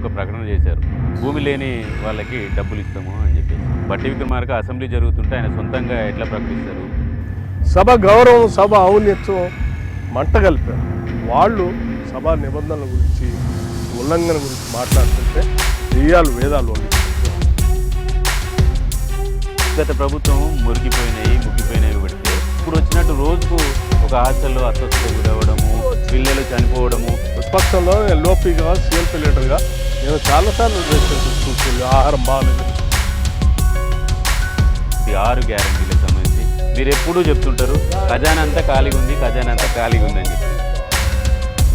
ఒక ప్రకటన చేశారు. భూమి లేని వాళ్ళకి డబ్బులు ఇస్తాము అని చెప్పేసి. బట్టి విక్రమార్క అసెంబ్లీ జరుగుతుంటే ఆయన సొంతంగా ఎట్లా ప్రకటిస్తారు? సభ గౌరవం, సభ ఔన్నత్యం మంట కలిపారు. వాళ్ళు సభా నిబంధనల గురించి, ఉల్లంఘన గురించి మాట్లాడుతుంటే దెయ్యాలు వేదాలు ఉన్నాయి. గత ప్రభుత్వం ముగ్గిపోయినవి పెడితే ఇప్పుడు వచ్చినట్టు రోజుకు ఒక హాస్టల్లో అస్వస్థతకు గురవ్వడము, పిల్లలు చనిపోవడము. ప్రతిపక్షంలో ఎల్ఓపిగా సీఎల్పీ లీడర్గా నేను చాలాసార్లు చూసి ఆహారం బాగాలేదు. ఈ 6 గ్యారెంటీలకు సంబంధించి మీరు ఎప్పుడూ చెప్తుంటారు ఖజానా అంతా ఖాళీగా ఉంది అని చెప్పి.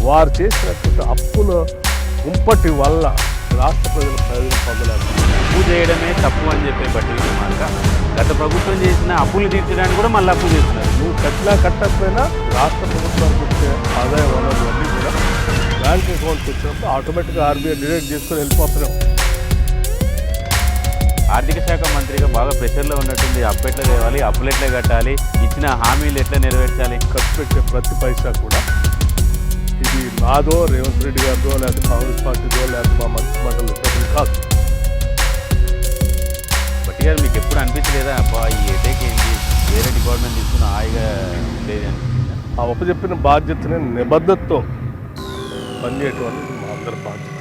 వారు చేసినటువంటి అప్పుల కుంపటి వల్ల రాష్ట్ర ప్రజలు ప్రయోజనం పొందలేరు. అప్పు చేయడమే తప్పు అని చెప్పే బట్టి విక్రమార్క గత ప్రభుత్వం చేసిన అప్పులు తీర్చడానికి కూడా మళ్ళీ అప్పు చేస్తున్నారు. నువ్వు కట్టినా కట్టకపోయినా రాష్ట్ర ప్రభుత్వానికి వచ్చే ఆదాయ వనరులన్నీ కూడా బ్యాంక్ అకౌంట్కి వచ్చినప్పుడు ఆటోమేటిక్గా ఆర్బీఐ డిడక్ట్ చేసుకొని వెళ్ళిపోతున్నాం. ఆర్థిక శాఖ మంత్రిగా బాగా ప్రెషర్లో ఉన్నట్టుంది. అప్పు ఎట్లా తేవాలి, అప్పులు ఎట్లా కట్టాలి, ఇచ్చిన హామీలు ఎట్లా నెరవేర్చాలి. ఖర్చు పెట్టే ప్రతి పైసా కూడా ఇది నాదో, రేవంత్ రెడ్డి గారిదో, లేకపోతే కాంగ్రెస్ పార్టీదో, లేకపోతే మా మంత్రి మండలి ఇద్దరు కాదు. బట్టి గారు మీకు ఎప్పుడు అనిపించలేదా అబ్బా ఈ హెడేక్ ఏంటి, వేరే డిపార్ట్మెంట్ తీసుకున్న హాయిగా ఉండేది అనిపించిందా? ఆ ఒప్పచెప్పిన బాధ్యతని నిబద్ధతతో పనిచేయటం అనేది మా అందరి బాధ్యత.